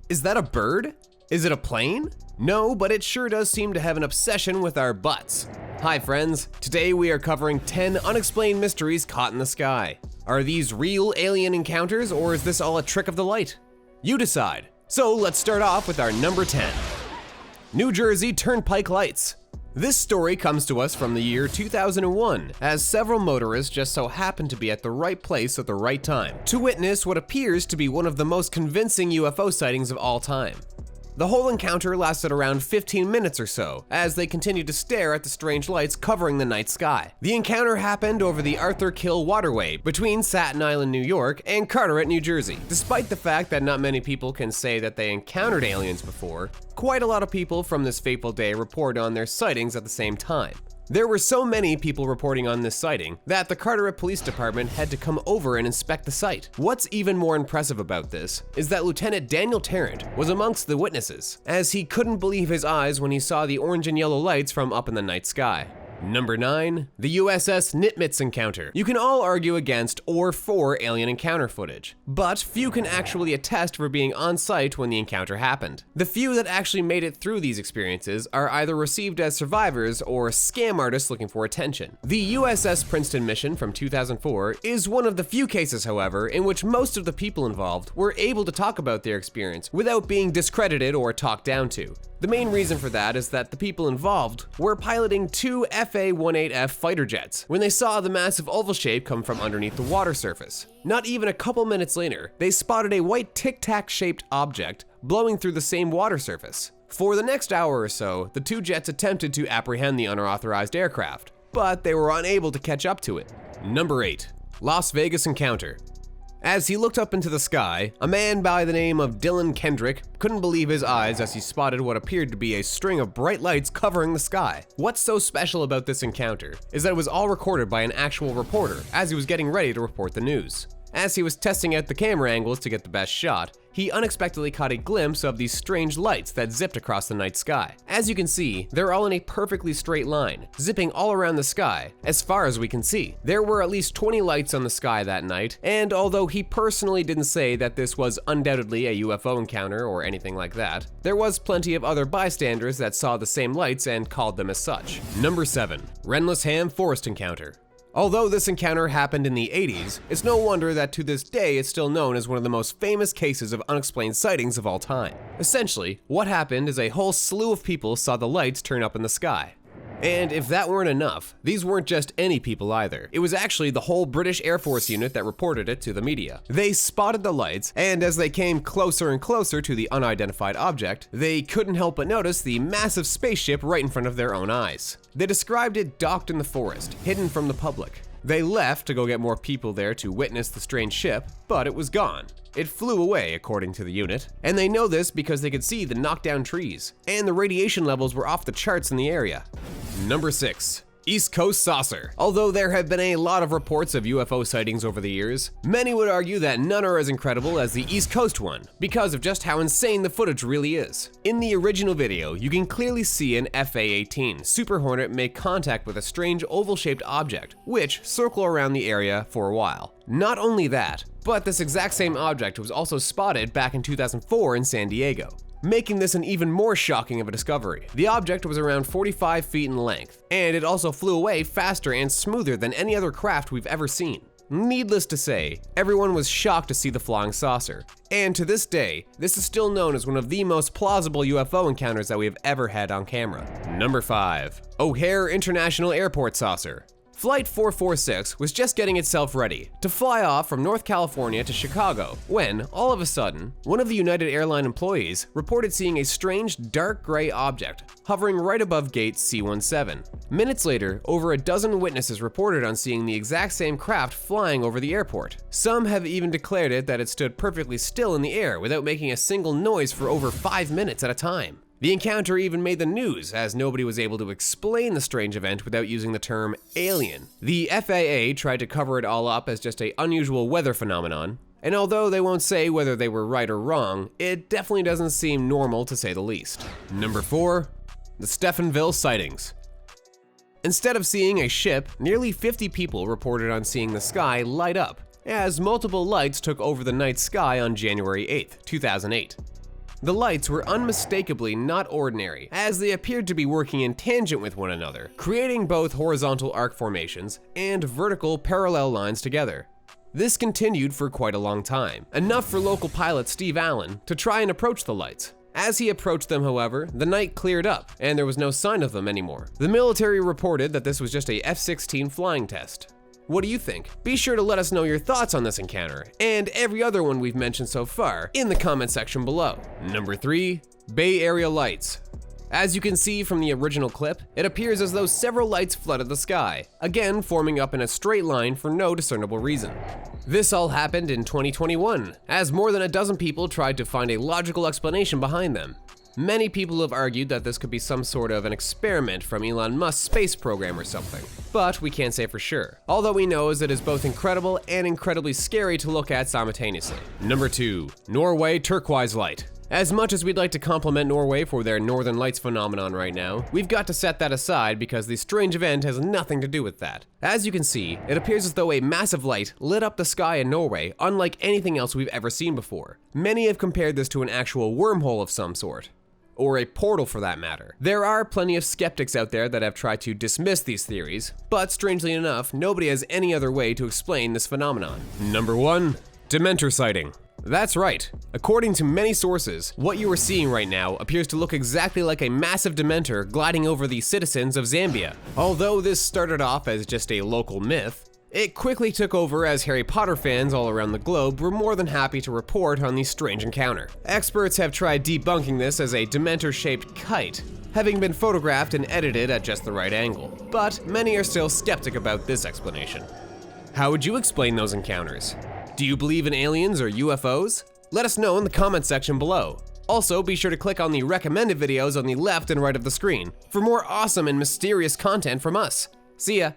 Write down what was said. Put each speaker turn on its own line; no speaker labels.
Is that a bird? Is it a plane? No, but it sure does seem to have an obsession with our butts. Hi friends, today we are covering 10 unexplained mysteries caught in the sky. Are these real alien encounters, or is this all a trick of the light? You decide. So let's start off with our number 10. New Jersey Turnpike Lights. This story comes to us from the year 2001, as several motorists just so happened to be at the right place at the right time to witness what appears to be one of the most convincing UFO sightings of all time. The whole encounter lasted around 15 minutes or so, as they continued to stare at the strange lights covering the night sky. The encounter happened over the Arthur Kill Waterway between Staten Island, New York and Carteret, New Jersey. Despite the fact that not many people can say that they encountered aliens before, quite a lot of people from this fateful day reported on their sightings at the same time. There were so many people reporting on this sighting that the Carteret Police Department had to come over and inspect the site. What's even more impressive about this is that Lieutenant Daniel Tarrant was amongst the witnesses, as he couldn't believe his eyes when he saw the orange and yellow lights from up in the night sky. Number 9. The USS Nimitz encounter. You can all argue against or for alien encounter footage, but few can actually attest for being on site when the encounter happened. The few that actually made it through these experiences are either received as survivors or scam artists looking for attention. The USS Princeton mission from 2004 is one of the few cases, however, in which most of the people involved were able to talk about their experience without being discredited or talked down to. The main reason for that is that the people involved were piloting two FA-18F fighter jets when they saw the massive oval shape come from underneath the water surface. Not even a couple minutes later, they spotted a white tic-tac shaped object blowing through the same water surface. For the next hour or so, the two jets attempted to apprehend the unauthorized aircraft, but they were unable to catch up to it. Number 8. Las Vegas encounter. As he looked up into the sky, a man by the name of Dylan Kendrick couldn't believe his eyes as he spotted what appeared to be a string of bright lights covering the sky. What's so special about this encounter is that it was all recorded by an actual reporter as he was getting ready to report the news. As he was testing out the camera angles to get the best shot, he unexpectedly caught a glimpse of these strange lights that zipped across the night sky. As you can see, they're all in a perfectly straight line, zipping all around the sky, as far as we can see. There were at least 20 lights on the sky that night, and although he personally didn't say that this was undoubtedly a UFO encounter or anything like that, there was plenty of other bystanders that saw the same lights and called them as such. Number 7. Rendlesham Forest encounter. Although this encounter happened in the 80s, it's no wonder that to this day it's still known as one of the most famous cases of unexplained sightings of all time. Essentially, what happened is a whole slew of people saw the lights turn up in the sky. And if that weren't enough, these weren't just any people either. It was actually the whole British Air Force unit that reported it to the media. They spotted the lights, and as they came closer and closer to the unidentified object, they couldn't help but notice the massive spaceship right in front of their own eyes. They described it docked in the forest, hidden from the public. They left to go get more people there to witness the strange ship, but it was gone. It flew away, according to the unit, and they know this because they could see the knockdown trees, and the radiation levels were off the charts in the area. Number 6. East Coast saucer. Although there have been a lot of reports of UFO sightings over the years, many would argue that none are as incredible as the East Coast one, because of just how insane the footage really is. In the original video, you can clearly see an FA-18 Super Hornet make contact with a strange oval-shaped object, which circled around the area for a while. Not only that, but this exact same object was also spotted back in 2004 in San Diego, making this an even more shocking of a discovery. The object was around 45 feet in length, and it also flew away faster and smoother than any other craft we've ever seen. Needless to say, everyone was shocked to see the flying saucer, and to this day, this is still known as one of the most plausible UFO encounters that we have ever had on camera. Number 5. O'Hare International Airport saucer. Flight 446 was just getting itself ready to fly off from North California to Chicago when, all of a sudden, one of the United Airlines employees reported seeing a strange dark gray object hovering right above gate C-17. Minutes later, over a dozen witnesses reported on seeing the exact same craft flying over the airport. Some have even declared that it stood perfectly still in the air without making a single noise for over 5 minutes at a time. The encounter even made the news, as nobody was able to explain the strange event without using the term alien. The FAA tried to cover it all up as just an unusual weather phenomenon, and although they won't say whether they were right or wrong, it definitely doesn't seem normal to say the least. Number 4. The Stephenville sightings. Instead of seeing a ship, nearly 50 people reported on seeing the sky light up, as multiple lights took over the night sky on January 8, 2008. The lights were unmistakably not ordinary, as they appeared to be working in tangent with one another, creating both horizontal arc formations and vertical parallel lines together. This continued for quite a long time, enough for local pilot Steve Allen to try and approach the lights. As he approached them, however, the night cleared up and there was no sign of them anymore. The military reported that this was just a F-16 flying test. What do you think? Be sure to let us know your thoughts on this encounter and every other one we've mentioned so far in the comment section below. Number 3. Bay Area lights. As you can see from the original clip, it appears as though several lights flooded the sky, again forming up in a straight line for no discernible reason. This all happened in 2021, as more than a dozen people tried to find a logical explanation behind them. Many people have argued that this could be some sort of an experiment from Elon Musk's space program or something, but we can't say for sure. All that we know is it is both incredible and incredibly scary to look at simultaneously. Number 2. Norway turquoise light. As much as we'd like to compliment Norway for their Northern Lights phenomenon right now, we've got to set that aside because the strange event has nothing to do with that. As you can see, it appears as though a massive light lit up the sky in Norway unlike anything else we've ever seen before. Many have compared this to an actual wormhole of some sort, or a portal for that matter. There are plenty of skeptics out there that have tried to dismiss these theories, but strangely enough, nobody has any other way to explain this phenomenon. Number 1. Dementor sighting. That's right. According to many sources, what you are seeing right now appears to look exactly like a massive dementor gliding over the citizens of Zambia. Although this started off as just a local myth, it quickly took over as Harry Potter fans all around the globe were more than happy to report on the strange encounter. Experts have tried debunking this as a dementor-shaped kite, having been photographed and edited at just the right angle, but many are still skeptic about this explanation. How would you explain those encounters? Do you believe in aliens or UFOs? Let us know in the comment section below. Also, be sure to click on the recommended videos on the left and right of the screen for more awesome and mysterious content from us. See ya!